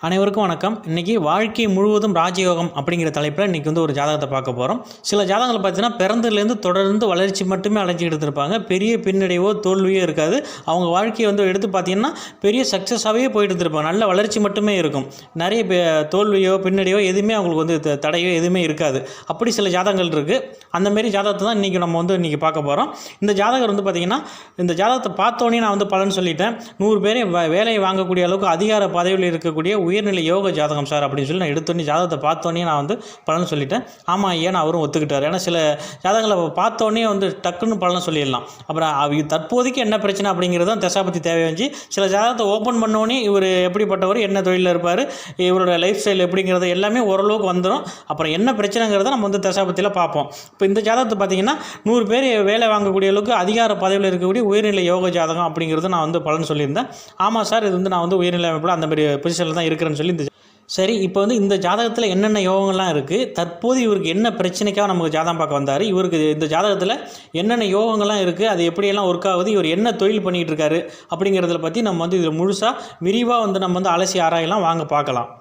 அனைவருக்கும் வணக்கம். இன்றைக்கி வாழ்க்கை முழுவதும் ராஜயோகம் அப்படிங்கிற தலைப்பில் இன்றைக்கி ஒரு ஜாதகத்தை பார்க்க போகிறோம். சில ஜாதகங்கள் பார்த்தீங்கன்னா பிறந்ததுலேருந்து தொடர்ந்து வளர்ச்சி மட்டுமே அடைஞ்சிக்கிட்டு இருப்பாங்க. பெரிய பின்னடைவோ தோல்வியோ இருக்காது. அவங்க வாழ்க்கையை எடுத்து பார்த்திங்கன்னா பெரிய சக்ஸஸாகவே போயிட்டு இருப்பாங்க. நல்ல வளர்ச்சி மட்டுமே இருக்கும். நிறைய தோல்வியோ பின்னடையோ எதுவுமே அவங்களுக்கு தடையோ எதுவுமே இருக்காது. அப்படி சில ஜாதகங்கள் இருக்குது. அந்தமாரி ஜாதகத்தை தான் இன்றைக்கி நம்ம இன்றைக்கி பார்க்க போகிறோம். இந்த ஜாதகர் பார்த்திங்கன்னா இந்த ஜாதகத்தை பார்த்தோன்னே நான் பலன் சொல்லிட்டேன். 100 பேரை வேலையை வாங்கக்கூடிய அளவுக்கு அதிகார பதவியில் இருக்கக்கூடிய உயர்நிலை யோக ஜாதகம் சார் அப்படின்னு சொல்லி நான் எடுத்தோன்னே ஜாதகத்தை பார்த்தோன்னே நான் பலன் சொல்லிட்டேன். ஆமாம் ஏன்னா அவரும் ஒத்துக்கிட்டார். ஏன்னா சில ஜாதகங்களை பார்த்தோன்னே டக்குன்னு பலன் சொல்லிடலாம். அப்புறம் தற்போதைக்கு என்ன பிரச்சனை அப்படிங்கிறது தான் தசாபதி தேவை வந்துச்சு. சில ஜாதகத்தை ஓப்பன் பண்ணோன்னே இவர் எப்படிப்பட்டவர், என்ன தொழிலில் இருப்பார், இவரோட லைஃப் ஸ்டைல் எப்படிங்கிறது எல்லாமே ஓரளவுக்கு வந்துடும். அப்புறம் என்ன பிரச்சனைங்கிறத நம்ம தசாபதியில் பார்ப்போம். இப்போ இந்த ஜாதகத்தை பார்த்தீங்கன்னா 100 பேர் வேலை வாங்கக்கூடிய அளவுக்கு அதிகார பதவியில் இருக்கக்கூடிய உயர்நிலை யோக ஜாதகம் அப்படிங்கிறது நான் பலன் சொல்லியிருந்தேன். ஆமாம் சார் இது நான் உயர்நிலை அமைப்பில் அந்த மாதிரி பொசிஷனில் தான் இருக்கிறேன்னு சொல்லி சரி. இப்போ இந்த ஜாதகத்தில் என்னென்ன யோகங்கள்லாம் இருக்குது, தற்போது இவருக்கு என்ன பிரச்சனைக்காக நமக்கு ஜாதகம் பார்க்க வந்தார், இவருக்கு இந்த ஜாதகத்தில் என்னென்ன யோகங்கள்லாம் இருக்குது, அது எப்படியெல்லாம் ஒர்க் ஆகுது, இவர் என்ன தொழில் பண்ணிகிட்டு இருக்காரு அப்படிங்கிறத பற்றி நம்ம இதில் முழுசாக விரிவாக நம்ம அலசி ஆராயலாம். வாங்க பார்க்கலாம்.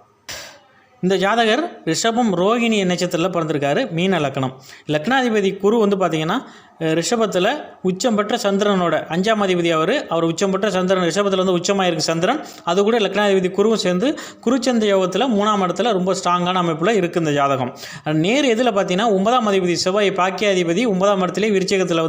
இந்த ஜாதகர் ரிஷபம் ரோகிணி நட்சத்திரத்தில் பிறந்திருக்காரு. மீன லக்னம். லக்னாதிபதி குரு பார்த்திங்கன்னா ரிஷபத்தில் உச்சம் பெற்ற சந்திரனோட 5ஆம் அதிபதி அவர் உச்சம் பெற்ற சந்திரன் ரிஷபத்தில் உச்சமாக இருக்குது சந்திரன். அது கூட லக்னாதிபதி குருவும் சேர்ந்து குருச்சந்திர யோகத்தில் 3ஆம் இடத்துல ரொம்ப ஸ்ட்ராங்கான அமைப்பில் இருக்குது இந்த ஜாதகம். நேர் எதில் பார்த்தீங்கன்னா 9ஆம் அதிபதி செவ்வாய் பாக்கியாதிபதி 9ஆம் இடத்துலேயே விருச்சிகத்தில்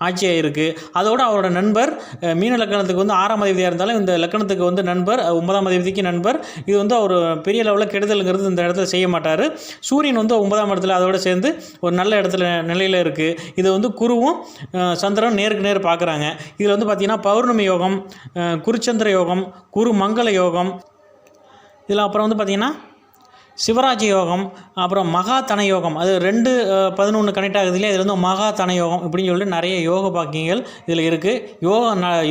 ஆட்சியாக இருக்குது. அதோடு அவரோட நண்பர் மீன லக்னத்துக்கு 6ஆம் அதிபதியாக இருந்தாலும் இந்த லக்னத்துக்கு நண்பர் 9ஆம் அதிபதிக்கு நண்பர். இது அவர் பெரிய லெவலில் கெடுதலுங்கிறது இந்த இடத்துல செய்ய மாட்டார். சூரியன் 9ஆம் இடத்துல அதோடு சேர்ந்து ஒரு நல்ல இடத்துல நிலையில் இருக்குது. இது குருவும் சந்திரன் நேருக்கு நேர் பார்க்குறாங்க. இதில் பார்த்தீங்கன்னா பௌர்ணமி யோகம், குருச்சந்திர யோகம், குரு மங்கள யோகம், இதில் அப்புறம் பார்த்தீங்கன்னா சிவராஜ் யோகம், அப்புறம் மகா தன யோகம், அது 2-11 கனெக்ட் ஆகுது இல்லையா, இதில் மகா தன யோகம் இப்படின்னு சொல்லிட்டு நிறைய யோக பாக்கியங்கள் இதில் இருக்குது.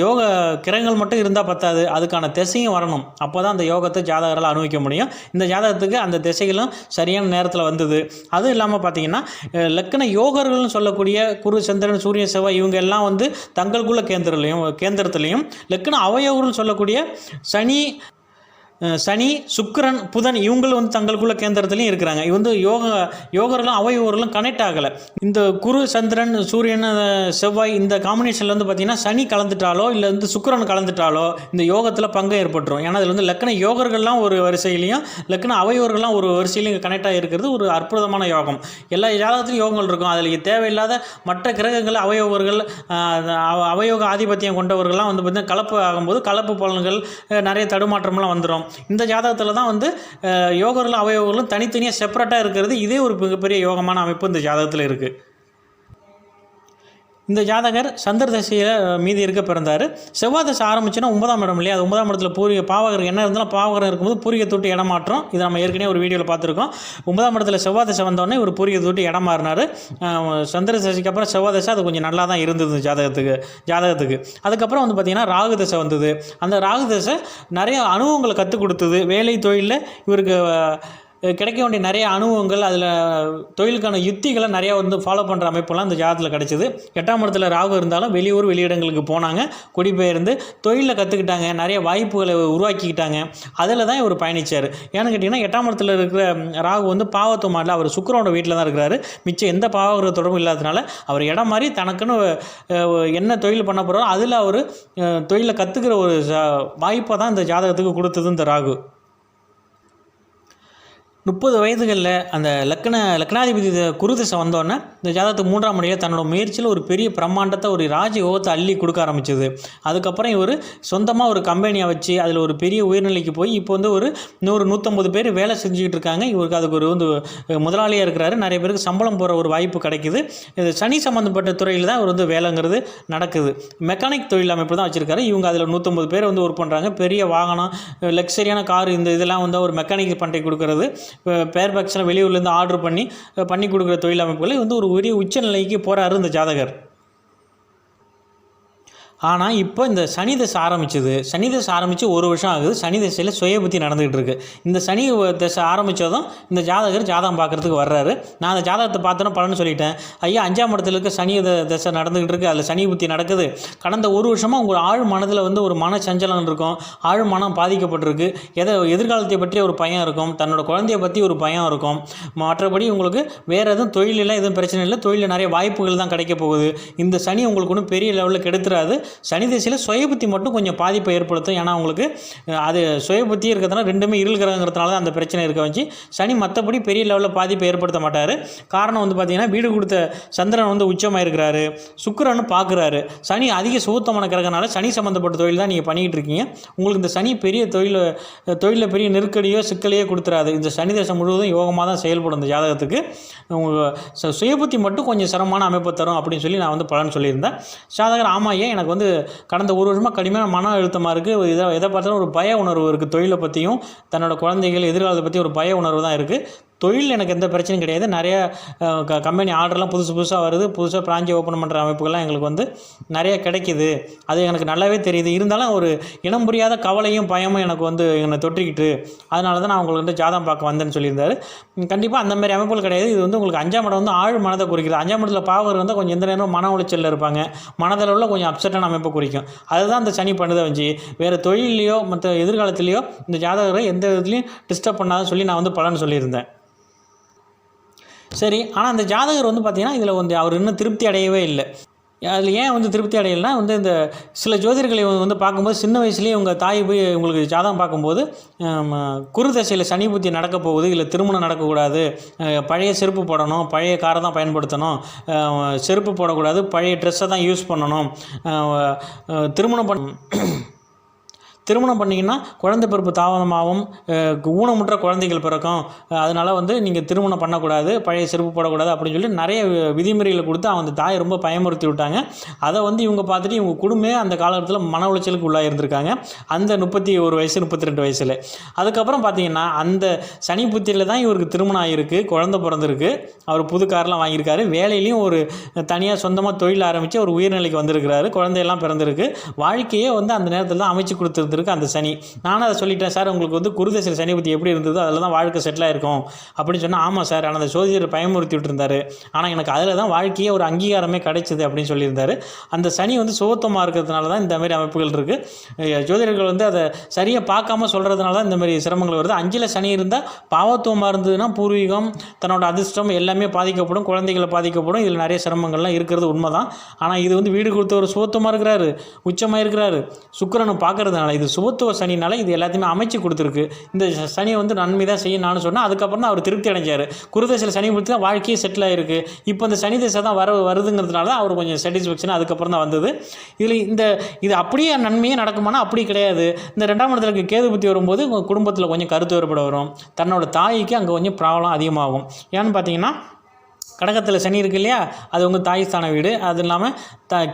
யோக கிரகங்கள் மட்டும் இருந்தால் பத்தாது, அதுக்கான திசையும் வரணும். அப்போ தான் அந்த யோகத்தை ஜாதகரால் அனுபவிக்க முடியும். இந்த ஜாதகத்துக்கு அந்த திசைகளும் சரியான நேரத்தில் வந்தது. அதுவும் இல்லாமல் பார்த்தீங்கன்னா லக்ன யோகர்கள்னு சொல்லக்கூடிய குரு சந்திரன் சூரியன் செவ்வாய் இவங்க எல்லாம் தங்களுக்குள்ள கேந்திரத்துலையும் லக்ன அவயோகர்கள்னு சொல்லக்கூடிய சனி சுக்கிரன் புதன் இவங்களும் தங்களுக்குள்ள கேந்திரத்துலையும் இருக்கிறாங்க. யோகர்களும் அவயோகர்களும் கனெக்ட் ஆகலை. இந்த குரு சந்திரன் சூரியன் செவ்வாய் இந்த காம்பினேஷனில் பார்த்தீங்கன்னா சனி கலந்துட்டாலோ இல்லை சுக்கிரன் கலந்துட்டாலோ இந்த யோகத்தில் பங்கு ஏற்பட்டுரும். ஏன்னா அதில் லக்ன யோகர்கள்லாம் ஒரு வரிசையிலையும் லக்ன அவயோகர்கள்லாம் ஒரு வரிசையிலையும் கனெக்ட் ஆகிருக்கிறது ஒரு அற்புதமான யோகம். எல்லா ஜாதகத்திலும் யோகங்கள் இருக்கும். அதில் தேவையில்லாத மற்ற கிரகங்கள் அவயோக ஆதிபத்தியம் கொண்டவர்கள்லாம் பார்த்தீங்கன்னா கலப்பு ஆகும்போது கலப்பு பலன்கள் நிறைய தடுமாற்றம்லாம் வந்துடும். இந்த ஜாதகத்தில் தான் யோகர்களும் அவயோகர்களும் தனித்தனியாக செப்பரேட்டாக இருக்கிறது. இதே ஒரு மிகப்பெரிய யோகமான அமைப்பு இந்த ஜாதகத்தில் இருக்குது. இந்த ஜாதகர் சந்திர தசையில் மீதி இருக்க பிறந்தார். செவ்வாய் தசை ஆரம்பிச்சுன்னா 9ஆம் இடம் இல்லையா, அது 9ஆம் இடத்துல பூர்வீக பாவகர் என்ன இருந்தாலும் பாவகரம் இருக்கும்போது பூர்வீக தொட்டு இடம் மாற்றம். இது நம்ம ஏற்கனவே ஒரு வீடியோவில் பார்த்துருக்கோம். 9ஆம் இடத்துல செவ்வாய் தசை வந்தோடனே ஒரு பூர்வீக தொட்டு இடம் மாறினார். சந்திர தசைக்கு அப்புறம் செவ்வாய் தசை அது கொஞ்சம் நல்லா தான் இருந்தது ஜாதகத்துக்கு. அதுக்கப்புறம் பார்த்திங்கன்னா ராகு தசை வந்தது. அந்த ராகு தசை நிறைய அனுபவங்களை கற்றுக் கொடுத்தது. வேலை தொழிலில் இவருக்கு கிடைக்க வேண்டிய நிறைய அனுபவங்கள், அதில் தொழிலுக்கான யுத்திகளை நிறையா ஃபாலோ பண்ணுற அமைப்பெல்லாம் இந்த ஜாதகத்தில் கிடச்சிது. 8ஆம் இடத்துல ராகு இருந்தாலும் வெளியிடங்களுக்கு போனாங்க, குடிபெயர்ந்து தொழிலில் கற்றுக்கிட்டாங்க, நிறைய வாய்ப்புகளை உருவாக்கிக்கிட்டாங்க. அதில் தான் இவர் பயணித்தார். ஏன்னு கேட்டிங்கன்னா 8ஆம் இடத்துல இருக்கிற ராகு பாவத்துவமாடல அவர் சுக்கிரனோட வீட்டில் தான் இருக்கிறாரு. மிச்சம் எந்த பாவகிரக தொடர்பும் இல்லாததுனால அவர் இடம் மாதிரி தனக்குன்னு என்ன தொழில் பண்ண போகிறாரோ அதில் அவர் தொழிலை கற்றுக்கிற ஒரு வாய்ப்பை தான் இந்த ஜாதகத்துக்கு கொடுத்தது இந்த ராகு. 30 வயதுகளில் அந்த லக்னாதிபதி குருதசை வந்தோடனே இந்த ஜாதகத்துக்கு 3ஆம் முறையில் தன்னோட முயற்சியில் ஒரு பெரிய பிரம்மாண்டத்தை ஒரு ராஜயோகத்தை அள்ளி கொடுக்க ஆரம்பிச்சது. அதுக்கப்புறம் இவர் சொந்தமாக ஒரு கம்பெனியை வச்சு அதில் ஒரு பெரிய உயர்நிலைக்கு போய் இப்போ ஒரு 150 பேர் வேலை செஞ்சுக்கிட்டு இருக்காங்க. இவருக்கு அதுக்கு ஒரு முதலாளியாக இருக்கிறாரு. நிறைய பேருக்கு சம்பளம் போகிற ஒரு வாய்ப்பு கிடைக்குது. இது சனி சம்மந்தப்பட்ட துறையில் தான் இவர் வேலைங்கிறது நடக்குது. மெக்கானிக் தொழில் அமைப்பு தான் வச்சுருக்காரு. இவங்க அதில் 150 பேர் ஒர்க் பண்ணுறாங்க. பெரிய வாகனம், லக்ஸரியான கார், இதெல்லாம் ஒரு மெக்கானிக் பண்ணி கொடுக்கறது, பேர் பேக்ஸ்லாம் வெளியூர்லேருந்து ஆர்டர் பண்ணி கொடுக்குற தொழில் அமைப்புகளை ஒரு உரிய உச்சநிலைக்கு போகிறாரு இந்த ஜாதகர். ஆனால் இப்போ இந்த சனி தசை ஆரம்பித்து ஒரு வருஷம் ஆகுது. சனி தசையில் சுய புத்தி நடந்துகிட்டு இருக்கு. இந்த சனி தசை ஆரம்பித்ததும் இந்த ஜாதகர் ஜாதகம் பார்க்குறதுக்கு வர்றாரு. நான் அந்த ஜாதகத்தை பார்த்தோன்னா பலன்னு சொல்லிட்டேன். ஐயா 5ஆம் இடத்துல இருக்க சனி தசை நடந்துகிட்டு இருக்குது, அதில் சனி புத்தி நடக்குது. கடந்த ஒரு வருஷமாக உங்கள் ஆழ் மனதில் ஒரு மன சஞ்சலம் இருக்கும், ஆழ் மனம் பாதிக்கப்பட்டிருக்கு. எதிர்காலத்தை பற்றி ஒரு பயம் இருக்கும், தன்னோட குழந்தைய பற்றி ஒரு பயம் இருக்கும். மற்றபடி உங்களுக்கு வேறு எதுவும் தொழிலெல்லாம் எதுவும் பிரச்சனை இல்லை, தொழிலில் நிறைய வாய்ப்புகள் தான் கிடைக்க போகுது. இந்த சனி உங்களுக்கு ஒன்றும் பெரிய லெவலில் கெடுத்துறாது. சனி திசையில் சுய புத்தி மட்டும் கொஞ்சம் பாதிப்பை ஏற்படுத்தும். ஏன்னா உங்களுக்கு அது சுய புத்தி இருக்கிறதுனால ரெண்டுமே இருள் கிரகங்கிறதுனால தான் அந்த பிரச்சனை இருக்க வச்சு சனி மற்றபடி பெரிய லெவலில் பாதிப்பை ஏற்படுத்த மாட்டார். காரணம் பார்த்தீங்கன்னா வீடு கொடுத்த சந்திரன் உச்சமாக இருக்கிறாரு, சுக்கிரன் பார்க்குறாரு. சனி அதிக சுத்தமான கிரகனால சனி சம்மந்தப்பட்ட தொழில் தான் நீங்கள் பண்ணிக்கிட்டு இருக்கீங்க. உங்களுக்கு இந்த சனி பெரிய தொழிலில் பெரிய நெருக்கடியோ சிக்கலையோ கொடுத்துறாது. இந்த சனி தசை முழுவதும் யோகமாக தான் செயல்படும். இந்த ஜாதகத்துக்கு உங்களுக்கு சுய புத்தி மட்டும் கொஞ்சம் சிரமமான அமைப்பை தரும் அப்படின்னு சொல்லி நான் பலன் சொல்லியிருந்தேன். ஜாதகர் ஆமாம், ஏன் எனக்கு கடந்த ஒரு வருஷமாக கடுமையான மன அழுத்தமாக இருக்குது, எதை பார்த்தாலும் ஒரு பய உணர்வு இருக்குது. தொழிலை பற்றியும் தன்னோட குழந்தைகள் எதிர்காலத்தை பற்றி ஒரு பய உணர்வு தான் இருக்குது. தொழில் எனக்கு எந்த பிரச்சனையும் கிடையாது. நிறைய கம்பெனி ஆர்டர்லாம் புதுசாக வருது, புதுசாக பிரான்ச் ஓப்பன் பண்ணுற அமைப்புகள்லாம் எங்களுக்கு நிறைய கிடைக்கிது. அது எனக்கு நல்லாவே தெரியுது. இருந்தாலும் ஒரு இனம் புரியாத கவலையும் பயமும் எனக்கு என்னை தொற்றிக்கிட்டு, அதனால தான் நான் உங்களுக்கு ஜாதகம் பார்க்க வந்தேன்னு சொல்லியிருந்தார். கண்டிப்பாக அந்த மாதிரி அமைப்புகள் கிடையாது. இது உங்களுக்கு 5ஆம் இடம் ஆழ் மனதை குறிக்கிறது. 5ஆம் இடத்துல பாவர் கொஞ்சம் எந்த நேரம் மன உளைச்சலில் இருப்பாங்க, மனதளவில் கொஞ்சம் அப்செட்டான அமைப்பை குறிக்கும். அதுதான் இந்த சனி பண்ணுதை வச்சு வேறு தொழிலையோ மற்ற எதிர்காலத்துலேயோ இந்த ஜாதகரை எந்த விதத்துலையும் டிஸ்டர்ப் பண்ணாதுன்னு சொல்லி நான் பலன் சொல்லியிருந்தேன். சரி, ஆனால் அந்த ஜாதகர் பார்த்திங்கன்னா இதில் அவர் இன்னும் திருப்தி அடையவே இல்லை. அதில் ஏன் திருப்தி அடையலைன்னா இந்த சில ஜோதிடர்களை பார்க்கும்போது சின்ன வயசுலேயே உங்கள் தாய் போய் உங்களுக்கு ஜாதகம் பார்க்கும்போது குரு தசையில் சனி புத்தி நடக்க போகுது, இல்லை திருமணம் நடக்கக்கூடாது, பழைய செருப்பு போடணும், பழைய காரை தான் பயன்படுத்தணும், செருப்பு போடக்கூடாது, பழைய ட்ரெஸ்ஸை தான் யூஸ் பண்ணணும், திருமணம் பண்ணிங்கன்னா குழந்தை பிறப்பு தாமதமாகவும் ஊனமுற்ற குழந்தைகள் பிறக்கும், அதனால் நீங்கள் திருமணம் பண்ணக்கூடாது, பழைய செருப்பு போடக்கூடாது அப்படின்னு சொல்லி நிறைய விதிமுறைகளை கொடுத்து அந்த தாயை ரொம்ப பயமுறுத்தி விட்டாங்க. அதை இவங்க பார்த்துட்டு இவங்க குடும்பமே அந்த காலகட்டத்தில் மன உளைச்சலுக்கு உள்ளாக இருந்திருக்காங்க. அந்த 31 வயசு 32 வயசில். அதுக்கப்புறம் பார்த்திங்கன்னா அந்த சனி புத்தியில் தான் இவருக்கு திருமணம் ஆகிருக்கு, குழந்தை பிறந்திருக்கு, அவர் புது கார்லாம் வாங்கியிருக்காரு, வேலையிலையும் ஒரு தனியாக சொந்தமாக தொழில் ஆரம்பித்து ஒரு உயர்நிலைக்கு வந்திருக்கிறாரு, குழந்தையெல்லாம் பிறந்திருக்கு. வாழ்க்கையே அந்த நேரத்தில் தான் அமைச்சு கொடுத்துருக்கு அந்த சனி. நானும் அதை சொல்லிட்டேன், சார் உங்களுக்கு குருதசையில் சனி புத்தி எப்படி இருந்ததோ அதில் தான் வாழ்க்கை செட்டில் ஆகிருக்கும் அப்படின்னு சொன்னால், ஆமாம் சார், ஆனால் அந்த ஜோதிடர் பயமுறுத்தி விட்டுருந்தாரு, ஆனால் எனக்கு அதில் தான் வாழ்க்கையே ஒரு அங்கீகாரமே கிடைச்சிது அப்படின்னு சொல்லியிருந்தார். அந்த சனி சுகத்தமாக இருக்கிறதுனால தான் இந்த மாதிரி அமைப்புகள் இருக்குது. ஜோதிடர்கள் அதை சரியாக பார்க்காம சொல்கிறதுனால தான் இந்த மாதிரி சிரமங்கள் வருது. 5ல் சனி இருந்தால் பாவத்துவமாக இருந்ததுன்னா பூர்வீகம், தன்னோட அதிர்ஷ்டம் எல்லாமே பாதிக்கப்படும், குழந்தைகளை பாதிக்கப்படும். இதில் நிறைய சிரமங்கள்லாம் இருக்கிறது உண்மை தான். ஆனால் இது வீடு கொடுத்த ஒரு சுகத்தமாக இருக்கிறாரு, உச்சமாக இருக்கிறாரு, சுக்கிரனை பார்க்கறதுனால இது சுபத்துவ சனினால இது எல்லாத்தையுமே அமைச்சு கொடுத்துருக்கு. இந்த சனியை நன்மை தான் செய்யும் நான் சொன்னேன். அதுக்கப்புறம் தான் அவர் திருப்தி அடைஞ்சார். குருதசையில் சனி முடித்து தான் வாழ்க்கையே செட்டில் ஆகிருக்கு. இப்போ இந்த சனி தசை தான் வருதுங்கிறதுனால தான் அவர் கொஞ்சம் சாட்டிஸ்ஃபேக்ஷன் அதுக்கப்புறம் தான் வந்தது. இது அப்படியே நன்மையே நடக்குமானா அப்படி கிடையாது. இந்த 2ஆம் இடத்துல கேது புத்தி வரும்போது குடும்பத்தில் கொஞ்சம் கருத்து வேறுபாடு வரும், தன்னோட தாய்க்கு அங்கே கொஞ்சம் ப்ராப்ளம் அதிகமாகும். ஏன்னு பார்த்தீங்கன்னா கடகத்தில் சனி இருக்கு இல்லையா, அது தாய் ஸ்தான வீடு. அது இல்லாமல்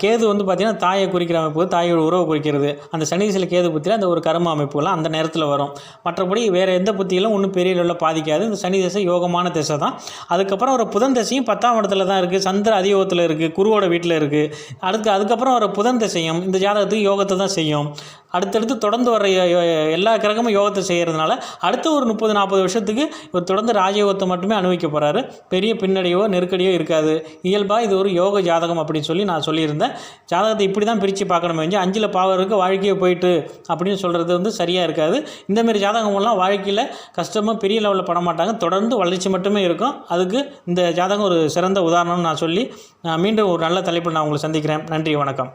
கேது பார்த்திங்கன்னா தாயை குறிக்கிற அமைப்பு, தாயோட உறவை குறிக்கிறது. அந்த சனி திசையில் கேது புத்தியில் அந்த ஒரு கர்ம அமைப்புலாம் அந்த நேரத்தில் வரும். மற்றபடி வேறு எந்த புத்தியிலும் ஒன்றும் பெரிய லெவலில் பாதிக்காது. இந்த சனி திசை யோகமான திசை தான். அதுக்கப்புறம் ஒரு புதன் திசையும் 10ஆம் இடத்துல தான் இருக்குது, சந்திர அதியோகத்தில் இருக்குது, குருவோட வீட்டில் இருக்குது. அதுக்கப்புறம் ஒரு புதன் திசையும் இந்த ஜாதகத்துக்கு யோகத்தை தான் செய்யும். அடுத்தடுத்து தொடர்ந்து வர எல்லா கிரகமும் யோகத்தை செய்கிறதுனால அடுத்த ஒரு 30-40 வருஷத்துக்கு ஒரு தொடர்ந்து ராஜயோகத்தை மட்டுமே அனுபவிக்க போகிறாரு. பெரிய பின்னடையோ நெருக்கடியோ இருக்காது. இயல்பாக இது ஒரு யோக ஜாதகம் அப்படின்னு சொல்லி நான் சொல்லியிருந்தேன். ஜாதகத்தை இப்படி தான் பிரித்து பார்க்கணுமே, 5ல் பாவர் இருக்குது, வாழ்க்கையை போயிட்டு அப்படின்னு சொல்கிறது சரியாக இருக்காது. இந்தமாரி ஜாதகமெல்லாம் வாழ்க்கையில் கஷ்டமாக பெரிய லெவலில் பட மாட்டாங்க, தொடர்ந்து வளர்ச்சி மட்டுமே இருக்கும். அதுக்கு இந்த ஜாதகம் ஒரு சிறந்த உதாரணம்னு நான் சொல்லி மீண்டும் ஒரு நல்ல தலைப்பில் நான் உங்களை சந்திக்கிறேன். நன்றி, வணக்கம்.